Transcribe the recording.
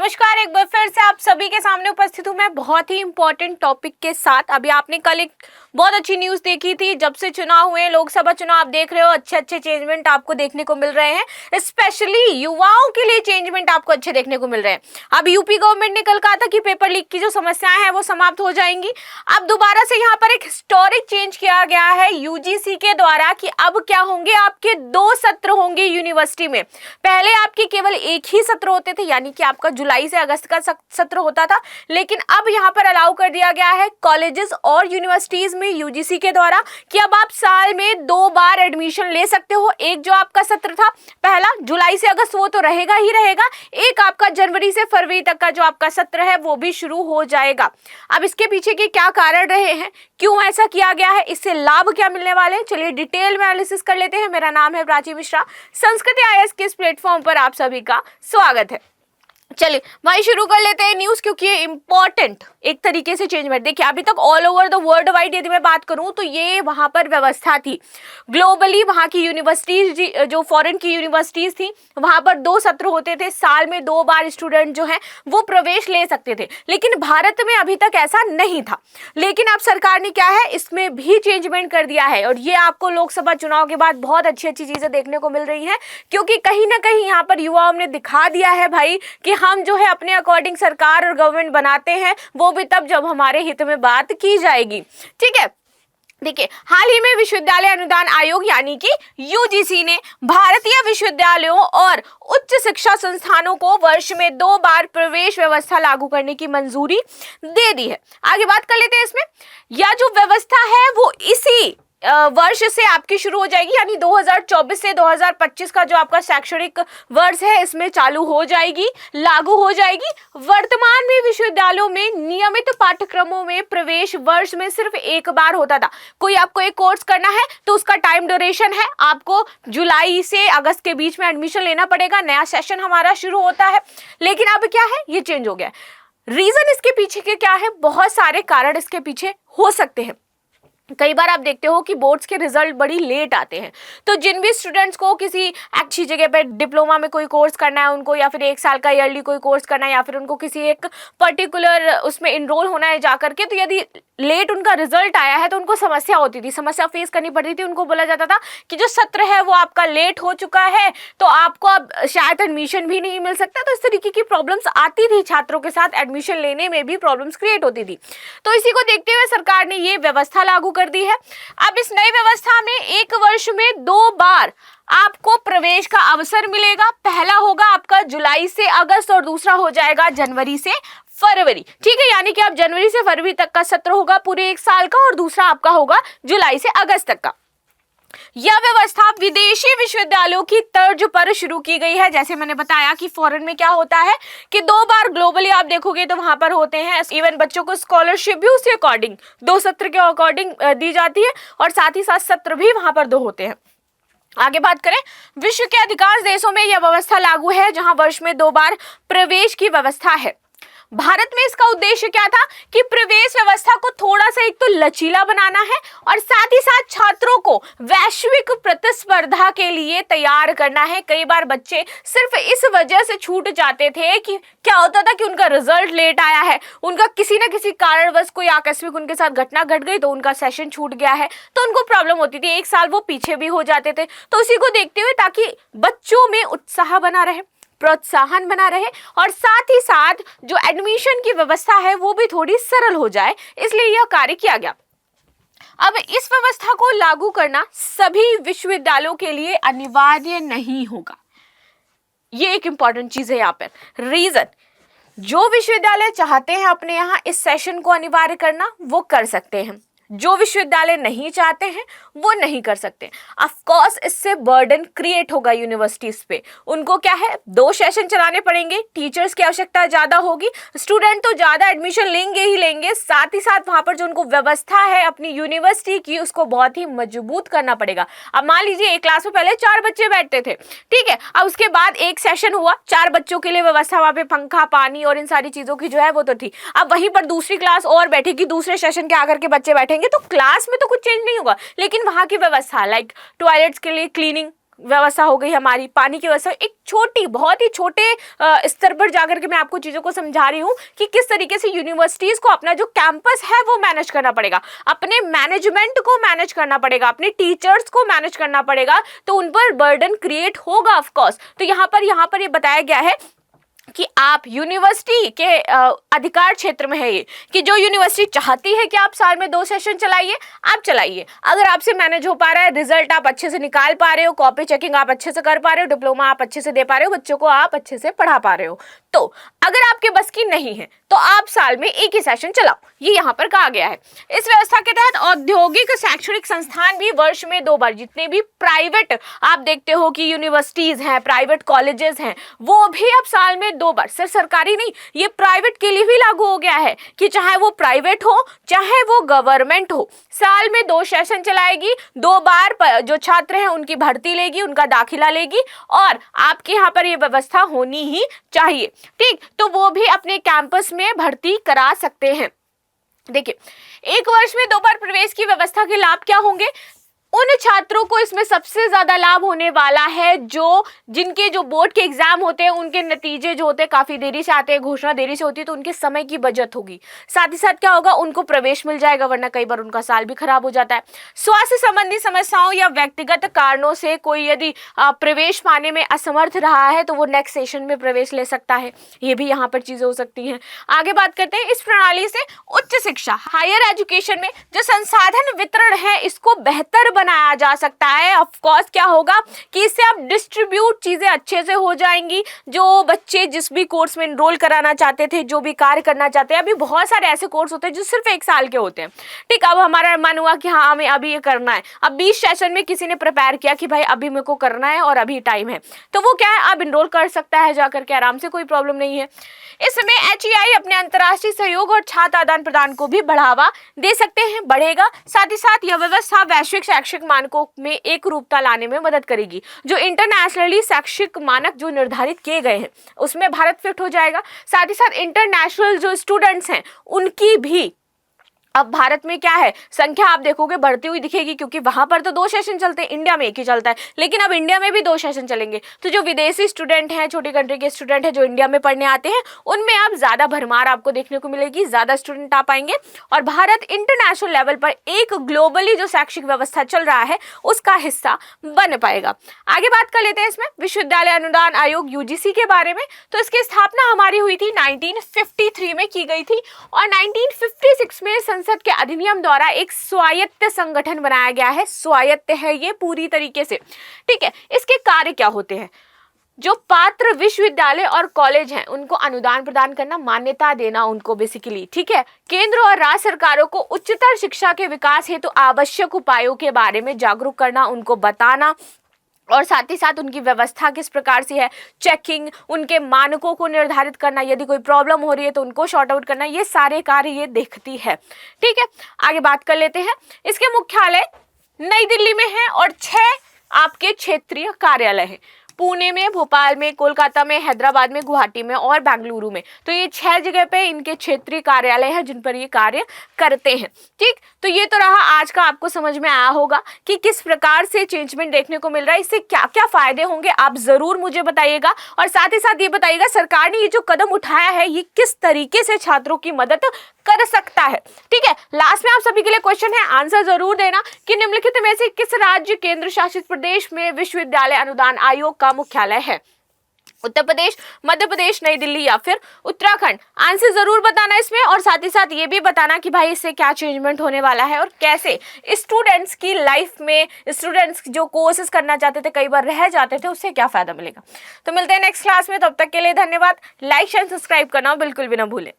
नमस्कार, एक बार फिर से आप सभी के सामने उपस्थित हूँ मैं बहुत ही इंपॉर्टेंट टॉपिक के साथ। अभी आपने कल एक बहुत अच्छी न्यूज़ देखी थी। जब से चुनाव हुए, लोकसभा चुनाव आप देख रहे हो, अच्छे अच्छे चेंजमेंट आपको देखने को मिल रहे हैं। स्पेशली युवाओं के लिए चेंजमेंट आपको अच्छे देखने को मिल रहे हैं। अब यूपी गवर्नमेंट ने कल कहा था कि पेपर लीक की जो समस्याएं हैं वो समाप्त हो जाएंगी। अब दोबारा से यहाँ पर एक हिस्टोरिक चेंज किया गया है यूजीसी के द्वारा कि अब क्या होंगे, आपके 2 सत्र होंगे यूनिवर्सिटी में। पहले आपके केवल एक ही सत्र होते थे, यानी कि आपका जुलाई से अगस्त का सत्र होता था, लेकिन अब यहाँ पर अलाउ कर दिया गया है कॉलेजेस और यूनिवर्सिटीज में यूजीसी के द्वारा कि अब आप साल में 2 बार एडमिशन ले सकते हो। एक जो आपका सत्र था पहला जुलाई से अगस्त, वो तो रहेगा ही रहेगा। एक आपका जनवरी से फरवरी तक का जो आपका सत्र है वो भी शुरू हो जाएगा। अब इसके पीछे के क्या कारण रहे हैं, क्यों ऐसा किया गया है, इससे लाभ क्या मिलने वाले हैं, चलिए डिटेल में एनालिसिस कर लेते हैं। मेरा नाम है प्राची मिश्रा, संस्कृति आईएएस के इस प्लेटफॉर्म पर आप सभी का स्वागत है। चलिए भाई शुरू कर लेते हैं न्यूज, क्योंकि ये इंपॉर्टेंट एक तरीके से चेंजमेंट। देखिए अभी तक all over the world wide यदि मैं बात करूं तो ये वहां पर व्यवस्था थी। ग्लोबली वहां की यूनिवर्सिटीज, जो फॉरेन की यूनिवर्सिटीज थी, वहां पर 2 सत्र होते थे, साल में 2 बार स्टूडेंट जो है वो प्रवेश ले सकते थे। लेकिन भारत में अभी तक ऐसा नहीं था। लेकिन अब सरकार ने क्या है, इसमें भी चेंजमेंट कर दिया है। और ये आपको लोकसभा चुनाव के बाद बहुत अच्छी अच्छी चीजें देखने को मिल रही हैं, क्योंकि कहीं ना कहीं यहाँ पर युवाओं ने दिखा दिया है भाई कि हम जो है अपने अकॉर्डिंग सरकार और गवर्नमेंट बनाते हैं, वो भी तब जब हमारे हित में बात की जाएगी। ठीक है, देखिए हाल ही में विश्वविद्यालय अनुदान आयोग यानी कि यूजीसी ने भारतीय विश्वविद्यालयों और उच्च शिक्षा संस्थानों को वर्ष में 2 बार प्रवेश व्यवस्था लागू करने की मंजूरी दे दी है। आगे बात कर लेते हैं इसमें। यह जो व्यवस्था है वो इसी वर्ष से आपकी शुरू हो जाएगी, यानी 2024 से 2025 का जो आपका शैक्षणिक वर्ष है इसमें चालू हो जाएगी, लागू हो जाएगी। वर्तमान में विश्वविद्यालयों में नियमित पाठ्यक्रमों में प्रवेश वर्ष में सिर्फ 1 बार होता था। कोई आपको एक कोर्स करना है तो उसका टाइम ड्यूरेशन है, आपको जुलाई से अगस्त के बीच में एडमिशन लेना पड़ेगा, नया सेशन हमारा शुरू होता है। लेकिन अब क्या है, ये चेंज हो गया। रीजन इसके पीछे के क्या है, बहुत सारे कारण इसके पीछे हो सकते हैं। कई बार आप देखते हो कि बोर्ड्स के रिजल्ट बड़ी लेट आते हैं, तो जिन भी स्टूडेंट्स को किसी अच्छी जगह पर डिप्लोमा में कोई कोर्स करना है उनको, या फिर 1 साल का ईयरली कोई कोर्स करना है, या फिर उनको किसी एक पर्टिकुलर उसमें इनरोल होना है जाकर के, तो यदि लेट उनका रिजल्ट आया है तो उनको समस्या होती थी, समस्या फेस करनी पड़ती थी। उनको बोला जाता था कि जो सत्र है वो आपका लेट हो चुका है, तो आपको अब शायद एडमिशन भी नहीं मिल सकता। तो इस तरीके की प्रॉब्लम्स आती थी, छात्रों के साथ एडमिशन लेने में भी प्रॉब्लम्स क्रिएट होती थी। तो इसी को देखते हुए सरकार ने ये व्यवस्था लागू कर दी है। अब इस नई व्यवस्था में 1 वर्ष में 2 बार आपको प्रवेश का अवसर मिलेगा। पहला होगा आपका जुलाई से अगस्त और दूसरा हो जाएगा जनवरी से फरवरी। ठीक है, यानी कि आप जनवरी से फरवरी तक का सत्र होगा पूरे 1 साल का, और दूसरा आपका होगा जुलाई से अगस्त तक का। यह व्यवस्था विदेशी विश्वविद्यालयों की तर्ज पर शुरू की गई है। जैसे मैंने बताया कि फॉरेन में क्या होता है कि 2 बार ग्लोबली आप देखोगे तो वहां पर होते हैं, इवन बच्चों को स्कॉलरशिप भी उसी अकॉर्डिंग 2 सत्र के अकॉर्डिंग दी जाती है, और साथ ही साथ सत्र भी वहां पर 2 होते हैं। आगे बात करें, विश्व के अधिकांश देशों में यह व्यवस्था लागू है जहां वर्ष में 2 बार प्रवेश की व्यवस्था है। भारत में इसका उद्देश्य क्या था कि प्रवेश व्यवस्था को थोड़ा सा एक तो लचीला बनाना है, और साथ ही साथ छात्रों को वैश्विक प्रतिस्पर्धा के लिए तैयार करना है। कई बार बच्चे सिर्फ इस वजह से छूट जाते थे कि क्या होता था कि उनका रिजल्ट लेट आया है, उनका किसी ना किसी कारणवश कोई आकस्मिक उनके साथ घटना घट गई तो उनका सेशन छूट गया है, तो उनको प्रॉब्लम होती थी, 1 साल वो पीछे भी हो जाते थे। तो उसी को देखते हुए, ताकि बच्चों में उत्साह बना रहे, प्रोत्साहन बना रहे, और साथ ही साथ जो एडमिशन की व्यवस्था है वो भी थोड़ी सरल हो जाए, इसलिए यह कार्य किया गया। अब इस व्यवस्था को लागू करना सभी विश्वविद्यालयों के लिए अनिवार्य नहीं होगा। ये एक इंपॉर्टेंट चीज है यहाँ पर। रीजन, जो विश्वविद्यालय चाहते हैं अपने यहाँ इस सेशन को अनिवार्य करना वो कर सकते हैं, जो विश्वविद्यालय नहीं चाहते हैं वो नहीं कर सकते। ऑफ कोर्स इससे बर्डन क्रिएट होगा यूनिवर्सिटीज पे, उनको क्या है 2 सेशन चलाने पड़ेंगे, टीचर्स की आवश्यकता ज्यादा होगी, स्टूडेंट तो ज्यादा एडमिशन लेंगे ही लेंगे, साथ ही साथ वहां पर जो उनको व्यवस्था है अपनी यूनिवर्सिटी की उसको बहुत ही मजबूत करना पड़ेगा। अब मान लीजिए एक क्लास में पहले 4 बच्चे बैठते थे, ठीक है, अब उसके बाद एक सेशन हुआ, 4 बच्चों के लिए व्यवस्था, वहां पे पंखा पानी और इन सारी चीजों की जो है वो तो थी। अब वहीं पर दूसरी क्लास और बैठेगी, दूसरे सेशन के आकर के बच्चे बैठेंगे, तो क्लास में तो कुछ चेंज नहीं होगा, लेकिन वहां की व्यवस्था लाइक टॉयलेट्स के लिए क्लीनिंग, व्यवस्था हो गई हमारी, पानी की व्यवस्था, एक छोटी बहुत ही छोटे स्तर पर जाकर के मैं आपको चीज़ों को समझा रही हूँ कि किस तरीके से यूनिवर्सिटीज़ को अपना जो कैंपस है वो मैनेज करना पड़ेगा, अपने मैनेजमेंट को मैनेज करना पड़ेगा, अपने टीचर्स को मैनेज करना पड़ेगा, तो उन पर बर्डन क्रिएट होगा ऑफ कोर्स। तो यहाँ पर ये बताया गया है कि आप यूनिवर्सिटी के अधिकार क्षेत्र में है ये, कि जो यूनिवर्सिटी चाहती है कि आप साल में 2 सेशन चलाइए, आप चलाइए। अगर आपसे मैनेज हो पा रहा है, रिजल्ट आप अच्छे से निकाल पा रहे हो, कॉपी चेकिंग आप अच्छे से कर पा रहे हो, डिप्लोमा आप अच्छे से दे पा रहे हो, बच्चों को आप अच्छे से पढ़ा पा रहे हो, तो अगर आपके बस की नहीं है तो आप साल में 1 ही सेशन चलाओ, ये यहाँ पर कहा गया है। इस व्यवस्था के तहत औद्योगिक शैक्षणिक संस्थान भी वर्ष में 2 बार, जितने भी प्राइवेट आप देखते हो कि यूनिवर्सिटीज हैं, प्राइवेट कॉलेजेस हैं, वो भी अब साल में 2 बार, सिर्फ सरकारी नहीं, ये प्राइवेट के लिए भी लागू हो गया है कि चाहे वो प्राइवेट हो चाहे वो गवर्नमेंट हो, साल में 2 सेशन चलाएगी, 2 बार जो छात्र हैं उनकी भर्ती लेगी, उनका दाखिला लेगी, और आपके यहाँ पर ये व्यवस्था होनी ही चाहिए। ठीक, तो वो भी अपने कैंपस में भर्ती करा सकते हैं। देखिए, 1 वर्ष में 2 बार प्रवेश की व्यवस्था के लाभ क्या होंगे? उन छात्रों को इसमें सबसे ज्यादा लाभ होने वाला है जिनके जो बोर्ड के एग्जाम होते हैं, उनके नतीजे जो होते हैं काफी देरी से आते हैं, घोषणा देरी से होती है, तो उनके समय की बचत होगी। साथ ही साथ क्या होगा, उनको प्रवेश मिल जाएगा, वरना कई बार उनका साल भी खराब हो जाता है। स्वास्थ्य संबंधी समस्याओं या व्यक्तिगत कारणों से कोई यदि प्रवेश पाने में असमर्थ रहा है तो वो नेक्स्ट सेशन में प्रवेश ले सकता है। ये भी यहाँ पर चीजें हो सकती हैं। आगे बात करते हैं, इस प्रणाली से उच्च शिक्षा, हायर एजुकेशन में जो संसाधन वितरण है इसको बेहतर बनाया जा सकता है। ऑफ कोर्स क्या होगा कि इससे आप डिस्ट्रीब्यूट चीजें अच्छे से हो जाएंगी। जो बच्चे जिस भी कोर्स में एनरोल कराना चाहते थे, जो भी कार्य करना चाहते हैं, अभी बहुत सारे ऐसे कोर्स होते हैं जो सिर्फ 1 साल के होते हैं। ठीक, अब हमारा मन हुआ कि हाँ हमें अभी ये करना है, अब 20 सेशन में किसी ने प्रिपेयर किया कि भाई अभी मेरे को करना है और अभी टाइम है, तो वो क्या है, आप एनरोल कर सकता है जाकर के आराम से, कोई प्रॉब्लम नहीं है। इस समय HEI अपने अंतर्राष्ट्रीय सहयोग और छात्र आदान प्रदान को भी बढ़ावा दे सकते हैं, बढ़ेगा। साथ ही साथ यह व्यवस्था वैश्विक शैक्षिक मानकों में एक रूपता लाने में मदद करेगी। जो इंटरनेशनली शैक्षिक मानक जो निर्धारित किए गए हैं उसमें भारत फिट हो जाएगा। साथ ही साथ इंटरनेशनल जो स्टूडेंट्स हैं उनकी भी अब भारत में क्या है, संख्या आप देखोगे बढ़ती हुई दिखेगी, क्योंकि वहां पर तो 2 सेशन चलते हैं, इंडिया में 1 ही चलता है, लेकिन अब इंडिया में भी 2 सेशन चलेंगे। तो जो विदेशी स्टूडेंट हैं, छोटी कंट्री के स्टूडेंट हैं जो इंडिया में पढ़ने आते हैं, उनमें अब ज्यादा भरमार आपको देखने को मिलेगी, ज्यादा स्टूडेंट आ पाएंगे और भारत इंटरनेशनल लेवल पर एक ग्लोबली जो शैक्षिक व्यवस्था चल रहा है उसका हिस्सा बन पाएगा। आगे बात कर लेते हैं इसमें विश्वविद्यालय अनुदान आयोग UGC के बारे में। तो इसकी स्थापना हमारी हुई थी 1953 में की गई थी और 1956 में संसद के अधिनियम द्वारा एक स्वायत्त संगठन बनाया गया है। स्वायत्त है ये पूरी तरीके से, ठीक है। इसके कार्य क्या होते हैं? जो पात्र विश्वविद्यालय और कॉलेज हैं उनको अनुदान प्रदान करना, मान्यता देना उनको बेसिकली, ठीक है। केंद्र और राज्य सरकारों को उच्चतर शिक्षा के विकास हेतु आवश्यक उपायों के बारे में जागरूक करना, उनको बताना, और साथ ही साथ उनकी व्यवस्था किस प्रकार से है, चेकिंग, उनके मानकों को निर्धारित करना, यदि कोई प्रॉब्लम हो रही है तो उनको शॉर्ट आउट करना, ये सारे कार्य ये देखती है, ठीक है। आगे बात कर लेते हैं। इसके मुख्यालय नई दिल्ली में है और 6 आपके क्षेत्रीय कार्यालय हैं, पुणे में, भोपाल में, कोलकाता में, हैदराबाद में, गुवाहाटी में और बेंगलुरु में। तो ये 6 जगह पे इनके क्षेत्रीय कार्यालय हैं जिन पर ये कार्य करते हैं, ठीक। तो ये तो रहा आज का, आपको समझ में आया होगा कि किस प्रकार से चेंजमेंट देखने को मिल रहा है, इससे क्या क्या फायदे होंगे, आप जरूर मुझे बताइएगा। और साथ ही साथ ये बताइएगा सरकार ने ये जो कदम उठाया है ये किस तरीके से छात्रों की मदद कर सकता है, ठीक है। लास्ट में आप सभी के लिए क्वेश्चन है, आंसर जरूर देना कि निम्नलिखित में से किस राज्य केंद्र शासित प्रदेश में विश्वविद्यालय अनुदान आयोग का मुख्यालय है? उत्तर प्रदेश, मध्य प्रदेश, नई दिल्ली या फिर उत्तराखंड? आंसर जरूर बताना इसमें, और साथ ही साथ ये भी बताना कि भाई इससे क्या चेंजमेंट होने वाला है और कैसे स्टूडेंट्स की लाइफ में, स्टूडेंट्स जो कोर्सेज करना चाहते थे कई बार रह जाते थे, उससे क्या फायदा मिलेगा। तो मिलते हैं नेक्स्ट क्लास में, तब तक के लिए धन्यवाद। लाइक शेयर सब्सक्राइब करना बिल्कुल भी ना भूलें।